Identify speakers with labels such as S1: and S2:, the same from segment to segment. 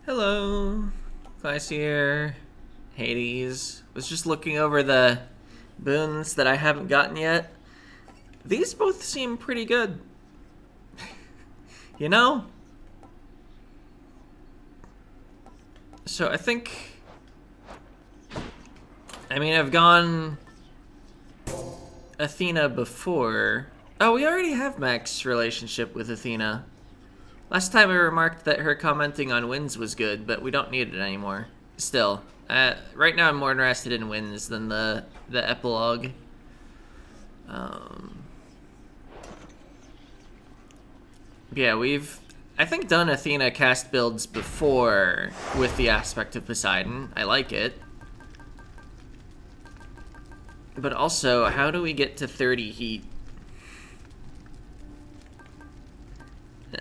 S1: Hello, Glacier, Hades. Was just looking over the boons that I haven't gotten yet. These both seem pretty good. You know? So I think... I mean, I've gone Athena before. Oh, we already have Mac's relationship with Athena. Last time I remarked that her commenting on wins was good, but we don't need it anymore. Still, right now I'm more interested in wins than the epilogue. Yeah, we've, I think, done Athena cast builds before with the aspect of Poseidon. I like it. But also, how do we get to 30 heat?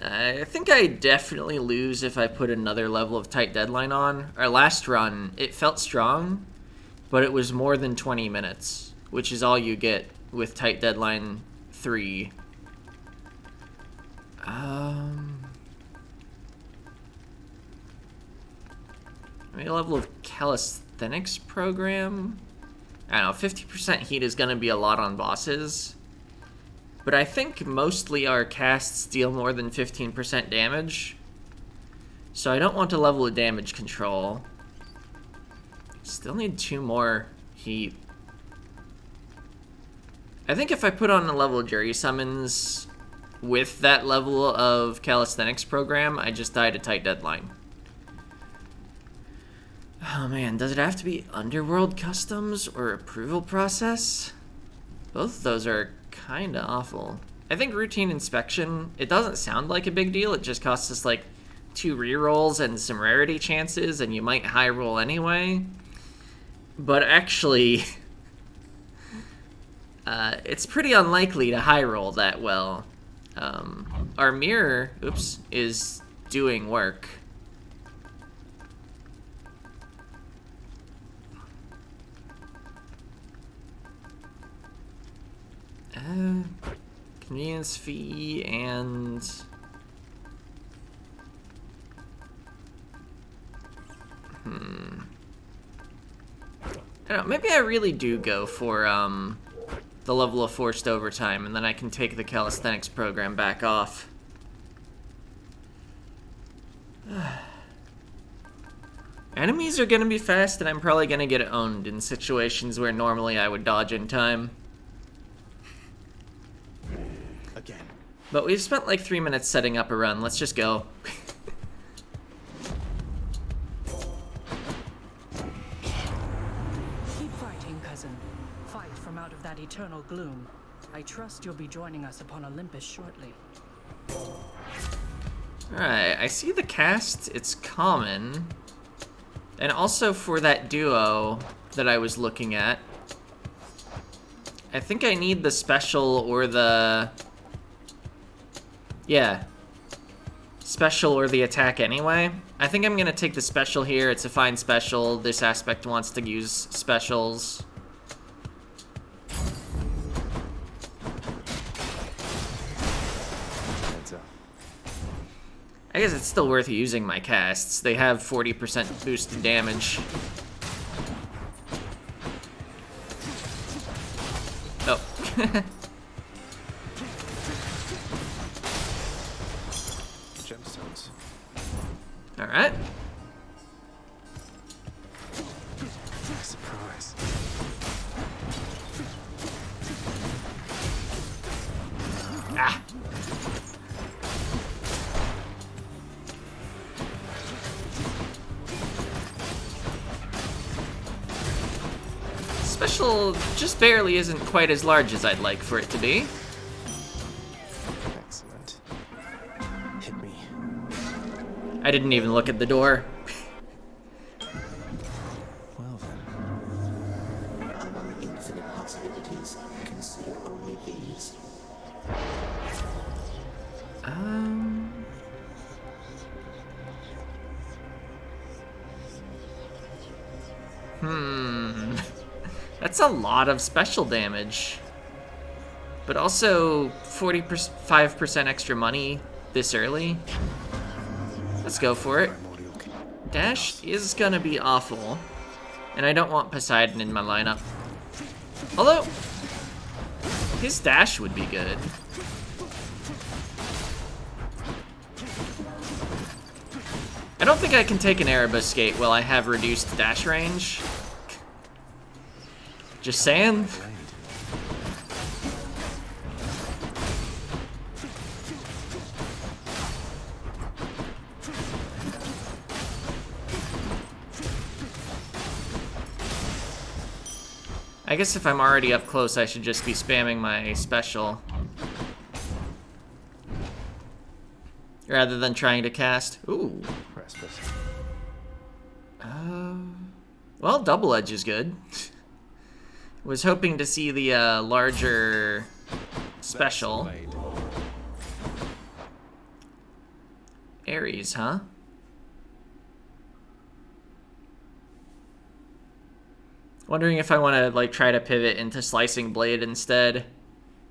S1: I think I definitely lose if I put another level of tight deadline on. Our last run, it felt strong, but it was more than 20 minutes, which is all you get with tight deadline 3. Maybe a level of calisthenics program? I don't know, 50% heat is going to be a lot on bosses. But I think mostly our casts deal more than 15% damage. So I don't want to level of damage control. Still need 2 more heat. I think if I put on a level of jury summons with that level of calisthenics program, I just die to tight deadline. Oh man, does it have to be Underworld Customs or Approval Process? Both of those are kinda awful. I think Routine Inspection, it doesn't sound like a big deal, it just costs us like 2 rerolls and some rarity chances, and you might high roll anyway. But actually, it's pretty unlikely to high roll that well. Our mirror, oops, is doing work. Convenience fee and... I don't know, maybe I really do go for the level of forced overtime, and then I can take the calisthenics program back off. Enemies are gonna be fast, and I'm probably gonna get owned in situations where normally I would dodge in time. But we've spent like 3 minutes setting up a run. Let's just go.
S2: Keep fighting, cousin. Fight from out of that eternal gloom. I trust you'll be joining us upon Olympus shortly.
S1: Alright, I see the cast. It's common. And also for that duo that I was looking at, I think I need the special or the... Yeah. Special or the attack anyway. I think I'm gonna take the special here. It's a fine special. This aspect wants to use specials. I guess it's still worth using my casts. They have 40% boosted damage. Oh.
S3: Gemstones.
S1: Alright.
S3: Surprise.
S1: Ah. Special just barely isn't quite as large as I'd like for it to be.
S3: Excellent. Hit me.
S1: I didn't even look at the door.
S3: Well then.
S4: Among infinite possibilities, consider only these.
S1: That's a lot of special damage. But also 45% extra money this early. Let's go for it.
S3: Primordial
S1: Dash is gonna be awful. And I don't want Poseidon in my lineup. Although, his dash would be good. I don't think I can take an Erebus skate while I have reduced dash range. Just saying. I guess if I'm already up close, I should just be spamming my special. Rather than trying to cast. Ooh. Well, double edge is good. Was hoping to see the larger special. Ares, huh? Wondering if I want to like try to pivot into Slicing Blade instead.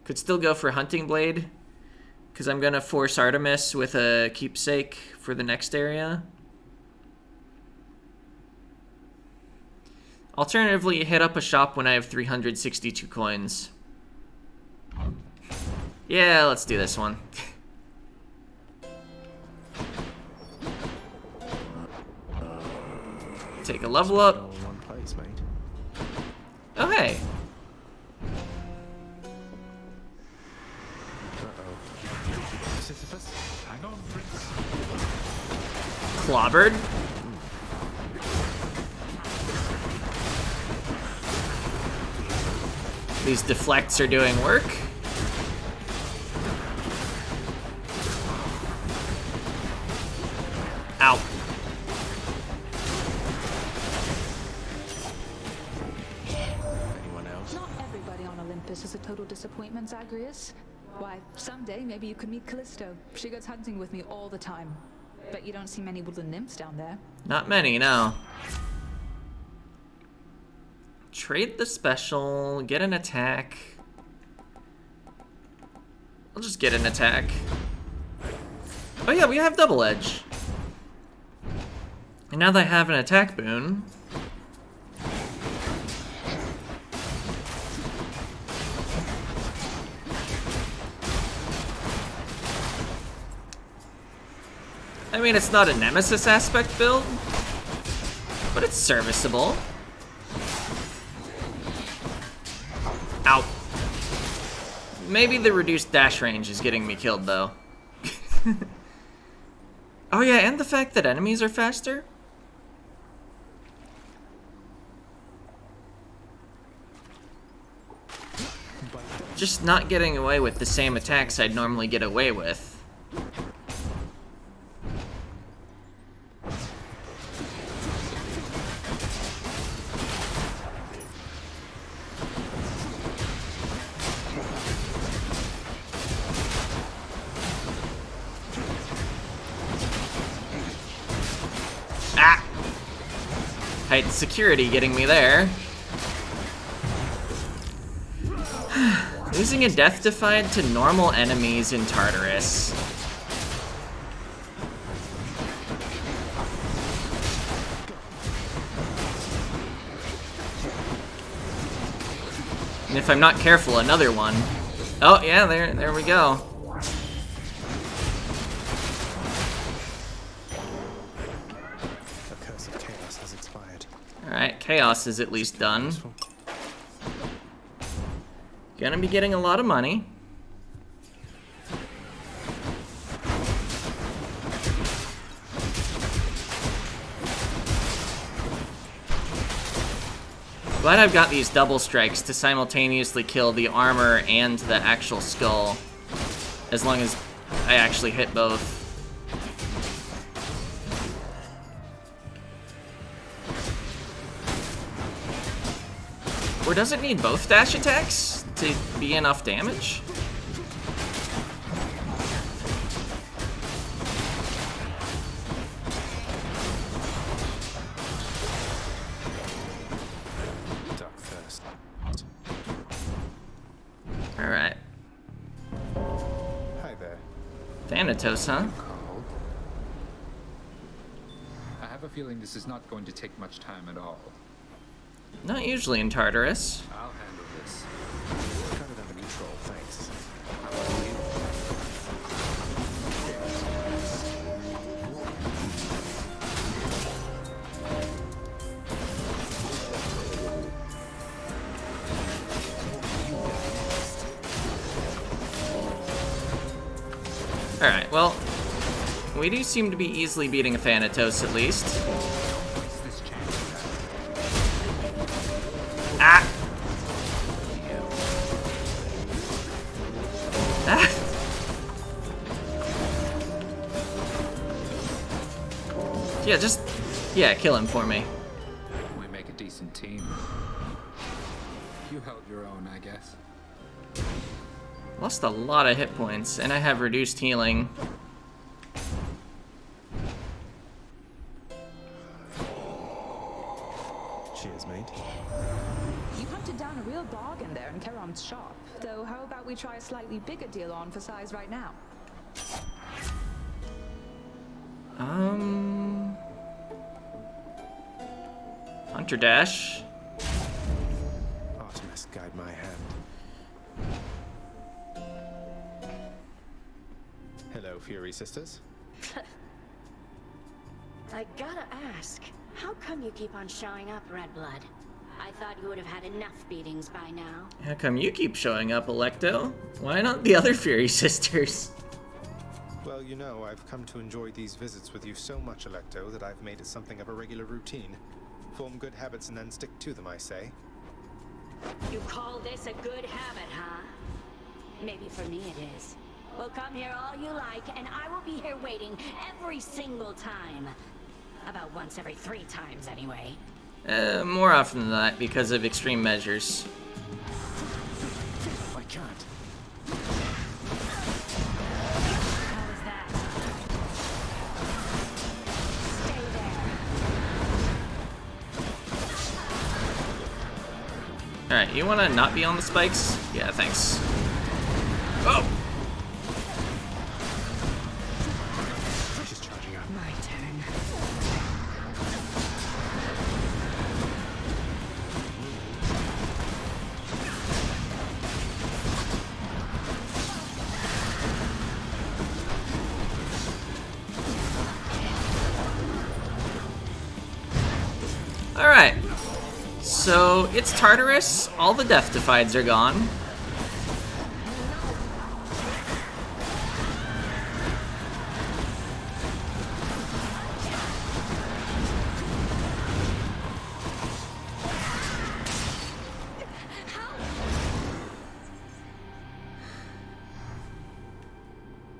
S1: Could still go for Hunting Blade, because I'm gonna force Artemis with a keepsake for the next area. Alternatively, hit up a shop when I have 362 coins. Yeah, let's do this one. Take a level up. Oh, hey. Clobbered. These deflects are doing work. Ow.
S5: Not everybody on Olympus is a total disappointment, Zagreus. Why, someday maybe you could meet Callisto. She goes hunting with me all the time. Bet you don't see many woodland nymphs down there.
S1: Not many, no. Trade the special, get an attack. I'll just get an attack. Oh yeah, we have double edge. And now that I have an attack boon, I mean, it's not a Nemesis aspect build, but it's serviceable. Ow. Maybe the reduced dash range is getting me killed, though. Oh yeah, and the fact that enemies are faster. Just not getting away with the same attacks I'd normally get away with. Heightened security getting me there. Losing a Death Defied to normal enemies in Tartarus. And if I'm not careful, another one. Oh yeah, there we go. Alright, Chaos is at least done. Gonna be getting a lot of money. Glad I've got these double strikes to simultaneously kill the armor and the actual skull, as long as I actually hit both. Or does it need both dash attacks to be enough damage? Alright.
S3: Hi there.
S1: Thanatos, huh?
S3: I
S6: have a feeling this is not going to take much time at all.
S1: Not usually in Tartarus.
S6: I'll handle this.
S3: Got it under control, thanks. How about you?
S1: Alright, well, we do seem to be easily beating a Thanatos at least.
S6: What's this chance you have?
S1: Ah! Ah! Yeah, kill him for me.
S6: We make a decent team. You held your own, I guess.
S1: Lost a lot of hit points, and I have reduced healing.
S3: Cheers, mate.
S5: You hunted down a real bargain there in Karam's shop. Though how about we try a slightly bigger deal on for size right now?
S1: Hunter Dash.
S3: Artemis, guide my hand. Hello, Fury sisters.
S7: I gotta ask, how come you keep on showing up, Redblood? I thought you would have had enough beatings by now.
S1: How come you keep showing up, Electo? Why not the other Fury sisters?
S3: Well, you know, I've come to enjoy these visits with you so much, Electo, that I've made it something of a regular routine. Form good habits and then stick to them, I say.
S7: You call this a good habit, huh? Maybe for me it is. Well, come here all you like, and I will be here waiting every single time. About once every 3 times, anyway.
S1: More often than that, because of extreme measures.
S3: I can't.
S7: How was that? Stay there.
S1: Alright, you wanna not be on the spikes? Yeah, thanks. Oh!
S3: She's charging up.
S2: My turn.
S1: Alright. So, it's Tartarus. All the Death Defieds are gone.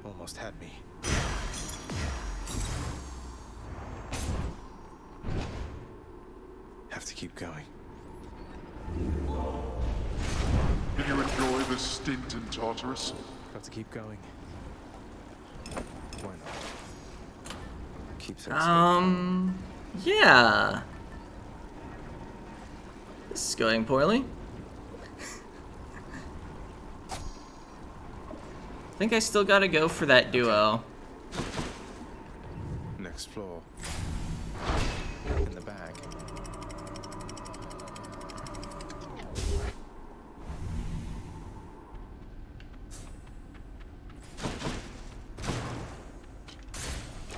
S3: Almost had me. Have to keep going.
S8: Did you enjoy the stint in Tartarus?
S3: Got to keep going. Why not? Keep things
S1: Yeah. This is going poorly. I think I still gotta go for that duo.
S3: Next floor. In the bag.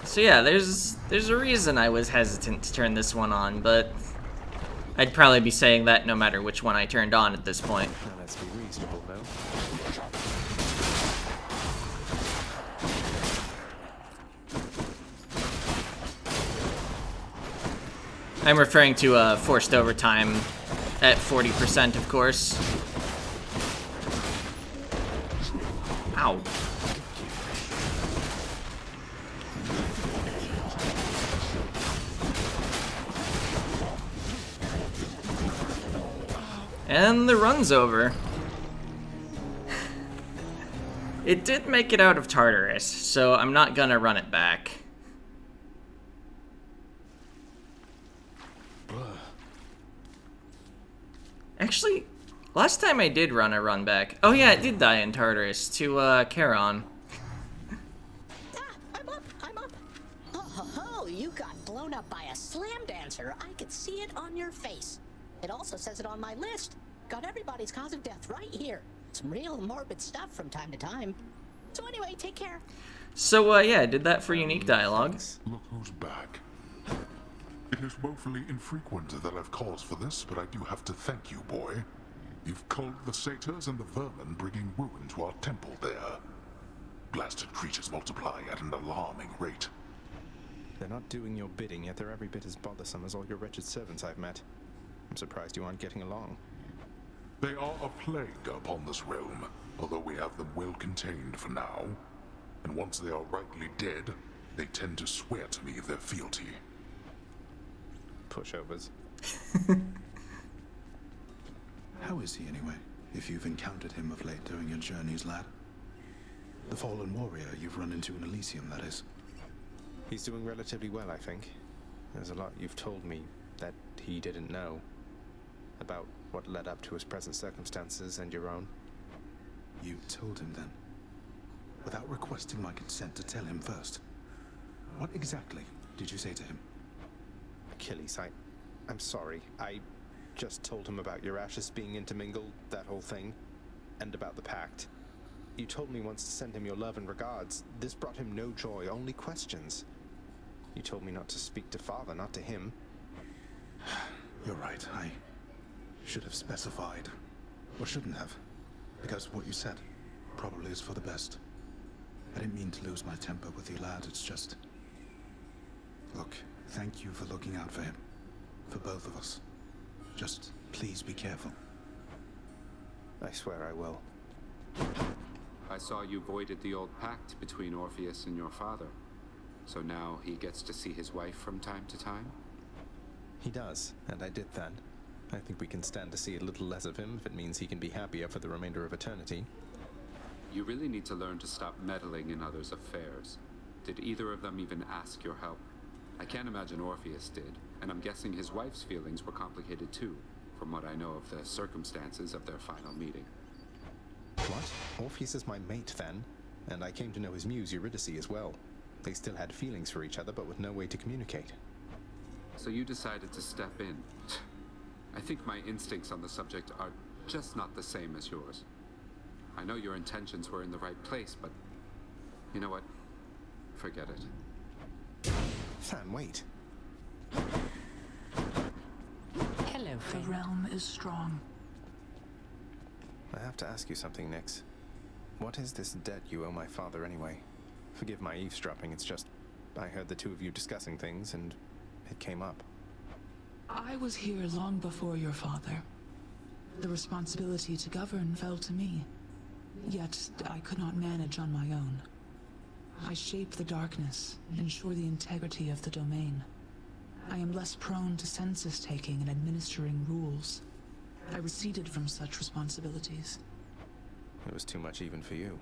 S1: So yeah, there's a reason I was hesitant to turn this one on, but I'd probably be saying that no matter which one I turned on at this point.
S3: Now let's be reasonable, though.
S1: I'm referring to forced overtime at 40%, of course. Ow. And the run's over. It did make it out of Tartarus, so I'm not gonna run it back. Actually, last time I did run a run back. Oh yeah, it did die in Tartarus to Charon.
S9: I'm up. Oh, You got blown up by a slam dancer. I could see it on your face. It also says it on my list. Got everybody's cause of death right here. Some real morbid stuff from time to time. So anyway, take care.
S1: So, yeah, I did that for unique dialogue.
S8: Look who's back. It is woefully infrequent that I've cause for this, but I do have to thank you, boy. You've culled the satyrs and the vermin, bringing ruin to our temple there. Blasted creatures multiply at an alarming rate.
S3: They're not doing your bidding, yet they're every bit as bothersome as all your wretched servants I've met. I'm surprised you aren't getting along.
S8: They are a plague upon this realm, although we have them well contained for now. And once they are rightly dead, they tend to swear to me their fealty.
S3: Pushovers.
S10: How is he anyway, if you've encountered him of late during your journeys, lad? The fallen warrior you've run into in Elysium, that is.
S3: He's doing relatively well, I think. There's a lot you've told me that he didn't know. About what led up to his present circumstances and your own.
S10: You told him then? Without requesting my consent to tell him first? What exactly did you say to him?
S3: Achilles, I'm sorry. I just told him about your ashes being intermingled, that whole thing, and about the pact. You told me once to send him your love and regards. This brought him no joy, only questions. You told me not to speak to father, not to him.
S10: You're right, I should have specified. Or shouldn't have. Because what you said probably is for the best. I didn't mean to lose my temper with you, lad, it's just... Look, thank you for looking out for him. For both of us. Just please be careful.
S3: I swear I will.
S6: I saw you voided the old pact between Orpheus and your father. So now he gets to see his wife from time to time?
S3: He does, and I did that. I think we can stand to see a little less of him if it means he can be happier for the remainder of eternity.
S6: You really need to learn to stop meddling in others' affairs. Did either of them even ask your help? I can't imagine Orpheus did, and I'm guessing his wife's feelings were complicated too, from what I know of the circumstances of their final meeting.
S3: What? Orpheus is my mate, then, and I came to know his muse Eurydice as well. They still had feelings for each other, but with no way to communicate.
S6: So you decided to step in. I think my instincts on the subject are just not the same as yours. I know your intentions were in the right place, but you know what? Forget it.
S3: Fan, wait.
S2: Hello, the realm is strong.
S3: I have to ask you something, Nyx. What is this debt you owe my father anyway? Forgive my eavesdropping, it's just... I heard the two of you discussing things, and it came up.
S2: I was here long before your father. The responsibility to govern fell to me. Yet, I could not manage on my own. I shape the darkness, ensure the integrity of the domain. I am less prone to census-taking and administering rules. I receded from such responsibilities.
S3: It was too much even for you.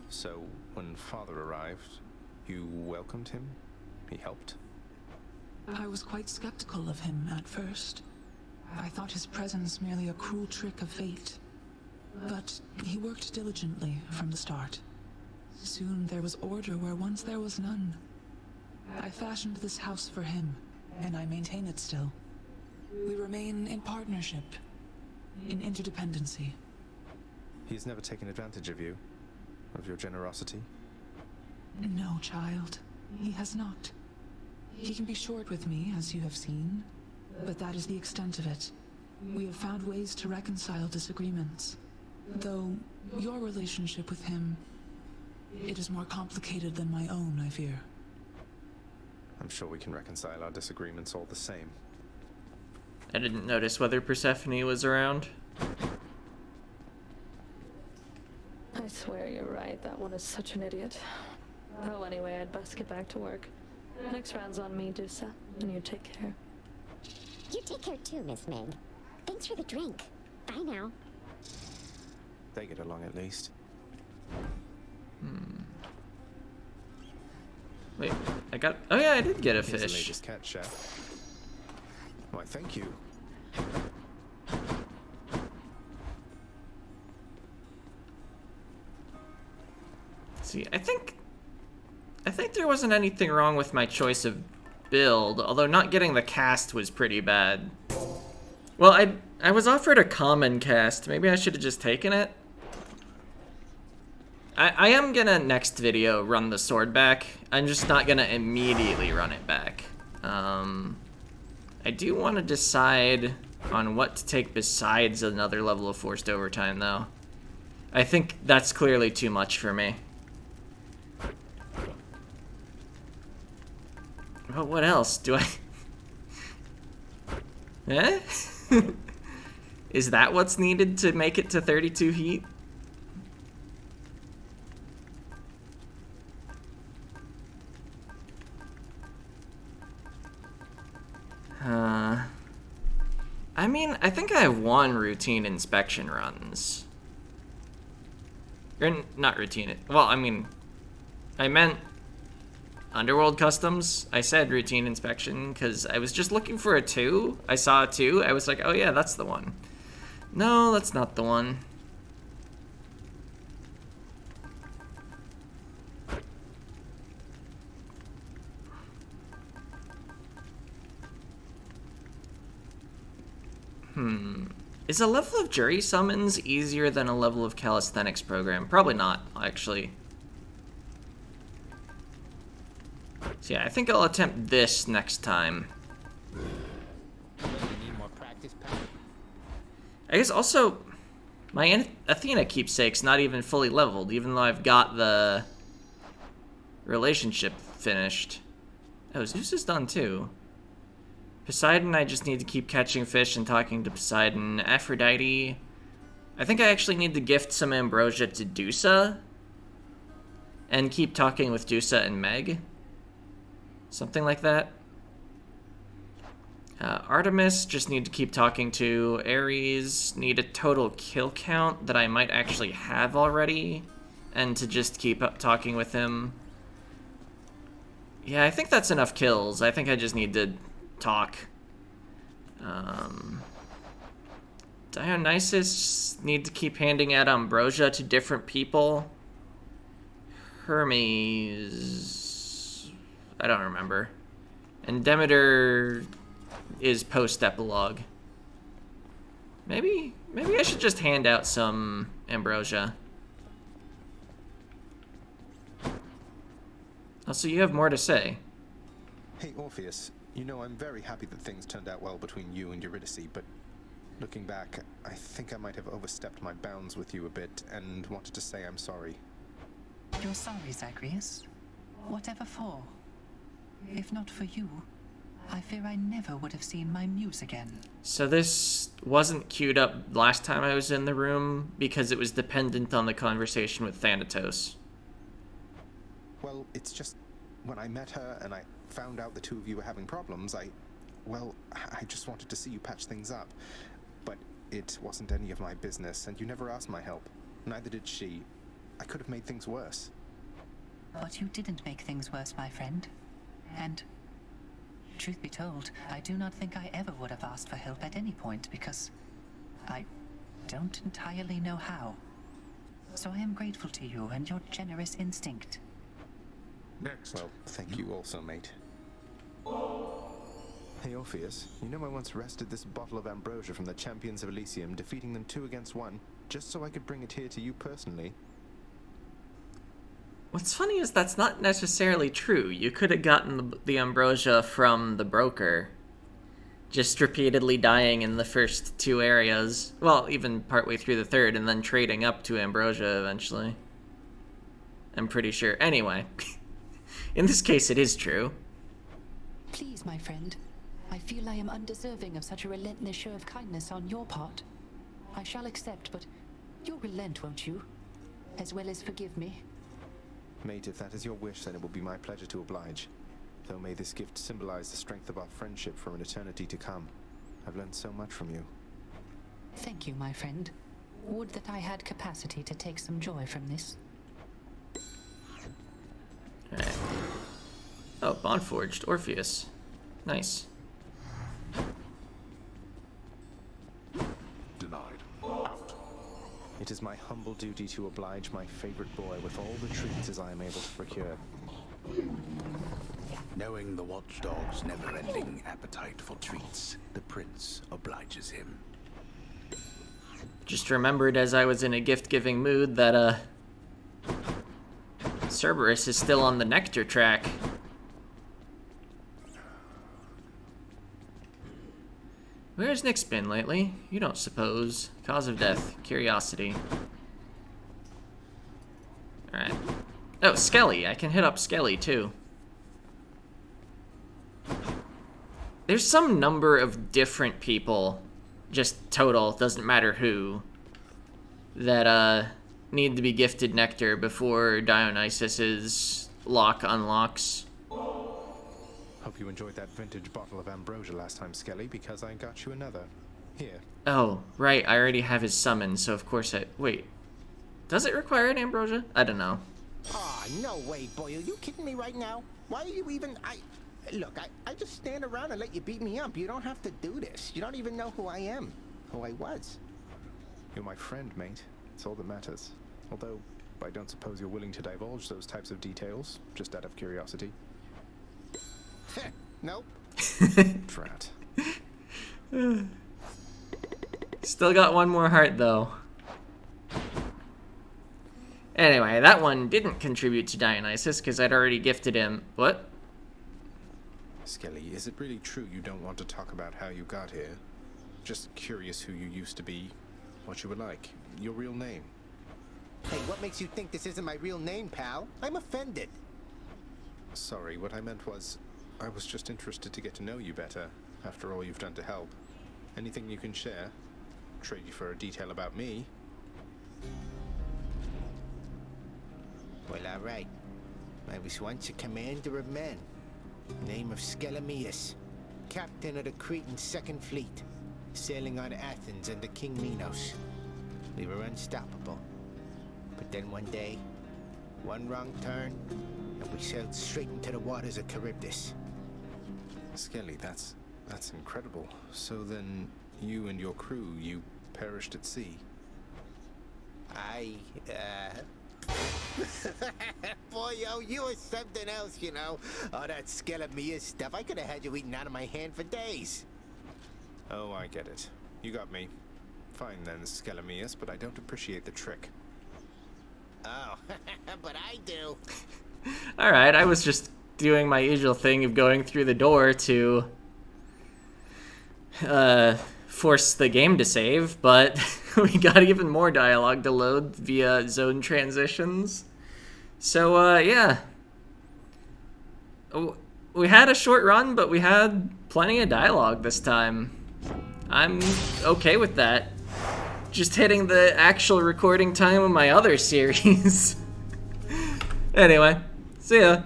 S3: So, when father arrived, you welcomed him? He helped?
S2: I was quite skeptical of him at first. I thought his presence merely a cruel trick of fate. But he worked diligently from the start. Soon there was order where once there was none. I fashioned this house for him, and I maintain it still. We remain in partnership, in interdependency.
S3: He has never taken advantage of you? Of your generosity?
S2: No, child. He has not. He can be short with me, as you have seen, but that is the extent of it. We have found ways to reconcile disagreements. Though, your relationship with him, it is more complicated than my own, I fear.
S3: I'm sure we can reconcile our disagreements all the same.
S1: I didn't notice whether Persephone was around.
S11: I swear you're right, that one is such an idiot. Oh, anyway, I'd best get back to work. Next round's on me, Dusa, and you take care.
S12: You take care too, Miss Meg. Thanks for the drink. Bye now.
S3: They get along at least.
S1: Wait, I got... Oh yeah, I did get a
S3: Here's the
S1: fish.
S3: latest cat, chef. Why, thank you.
S1: See, I think there wasn't anything wrong with my choice of build, although not getting the cast was pretty bad. Well, I was offered a common cast. Maybe I should have just taken it. I am gonna, next video, run the sword back. I'm just not gonna immediately run it back. I do want to decide on what to take besides another level of forced overtime, though. I think that's clearly too much for me. But what else do I... Eh? Is that what's needed to make it to 32 heat? I mean, I think I have 1 routine inspection runs. Or not routine, well, I mean, I meant Underworld Customs. I said routine inspection because I was just looking for a 2. I saw a 2. I was like, oh yeah, that's the one. No, that's not the one. Is a level of jury summons easier than a level of calisthenics program? Probably not, actually. So yeah, I think I'll attempt this next time. I guess also, my Athena keepsake's not even fully leveled, even though I've got the relationship finished. Oh, Zeus is done too. Poseidon, I just need to keep catching fish and talking to Poseidon. Aphrodite, I think I actually need to gift some ambrosia to Dusa and keep talking with Dusa and Meg. Something like that. Artemis, just need to keep talking to Ares. Need a total kill count that I might actually have already, and to just keep up talking with him. Yeah, I think that's enough kills. I think I just need to talk. Dionysus, need to keep handing out ambrosia to different people. Hermes, I don't remember. And Demeter is post-epilogue. Maybe I should just hand out some ambrosia. Also, you have more to say.
S3: Hey, Orpheus. You know, I'm very happy that things turned out well between you and Eurydice, but looking back, I think I might have overstepped my bounds with you a bit and wanted to say I'm sorry.
S2: You're sorry, Zagreus? Whatever for? If not for you, I fear I never would have seen my muse again.
S1: So this wasn't queued up last time I was in the room because it was dependent on the conversation with Thanatos.
S3: Well, it's just when I met her and I found out the two of you were having problems, I just wanted to see you patch things up. But it wasn't any of my business, and you never asked my help. Neither did she. I could have made things worse.
S2: But you didn't make things worse, my friend. And, truth be told, I do not think I ever would have asked for help at any point, because I don't entirely know how. So I am grateful to you and your generous instinct.
S8: Next.
S3: Well, thank you also, mate. Hey, Orpheus, you know I once wrested this bottle of ambrosia from the champions of Elysium, defeating them 2 against 1, just so I could bring it here to you personally.
S1: What's funny is that's not necessarily true. You could have gotten the ambrosia from the broker, just repeatedly dying in the first 2 areas. Well, even partway through the 3rd, and then trading up to ambrosia eventually. I'm pretty sure. Anyway, in this case, it is true.
S2: Please, my friend. I feel I am undeserving of such a relentless show of kindness on your part. I shall accept, but you'll relent, won't you? As well as forgive me.
S3: Mate, if that is your wish, then it will be my pleasure to oblige. Though may this gift symbolize the strength of our friendship for an eternity to come. I've learned so much from you.
S2: Thank you, my friend. Would that I had capacity to take some joy from this.
S1: Alright. Oh, Bondforged, Orpheus. Nice.
S8: Denied. Out.
S3: It is my humble duty to oblige my favorite boy with all the treats as I am able to procure.
S10: Knowing the watchdog's never-ending appetite for treats, the prince obliges him.
S1: Just remembered as I was in a gift-giving mood that, Cerberus is still on the nectar track. Where's Nick's been lately? You don't suppose. Cause of death. Curiosity. Alright. Oh, Skelly. I can hit up Skelly, too. There's some number of different people, just total, doesn't matter who, that, need to be gifted nectar before Dionysus's lock unlocks.
S3: Hope you enjoyed that vintage bottle of ambrosia last time, Skelly, because I got you another. Here.
S1: Oh, right, I already have his summon, so of course wait. Does it require an ambrosia? I don't know.
S13: Aw, no way, boy. Are you kidding me right now? Why are you even... Look, I just stand around and let you beat me up. You don't have to do this. You don't even know who I am. Who I was.
S3: You're my friend, mate. It's all that matters. Although, I don't suppose you're willing to divulge those types of details, just out of curiosity.
S13: Nope.
S3: Drat.
S1: Still got one more heart, though. Anyway, that one didn't contribute to Dionysus, because I'd already gifted him... What?
S3: Skelly, is it really true you don't want to talk about how you got here? Just curious who you used to be, what you were like, your real name.
S13: Hey, what makes you think this isn't my real name, pal? I'm offended.
S3: Sorry, what I meant was, I was just interested to get to know you better, after all you've done to help. Anything you can share? Trade you for a detail about me.
S13: Well, alright. I was once a commander of men. Name of Skelemius. Captain of the Cretan Second Fleet. Sailing on Athens under King Minos. We were unstoppable. But then one day, one wrong turn, and we sailed straight into the waters of Charybdis.
S3: Skelly, that's incredible. So then, you and your crew, you perished at sea?
S13: Boy, yo, you were something else, you know. All that Skelemius stuff, I could have had you eating out of my hand for days.
S3: Oh, I get it. You got me. Fine then, Skelemius, but I don't appreciate the trick.
S13: Oh, but I do.
S1: Alright, I was just doing my usual thing of going through the door to force the game to save, but we got even more dialogue to load via zone transitions. So, yeah. We had a short run, but we had plenty of dialogue this time. I'm okay with that. Just hitting the actual recording time of my other series. Anyway, see ya.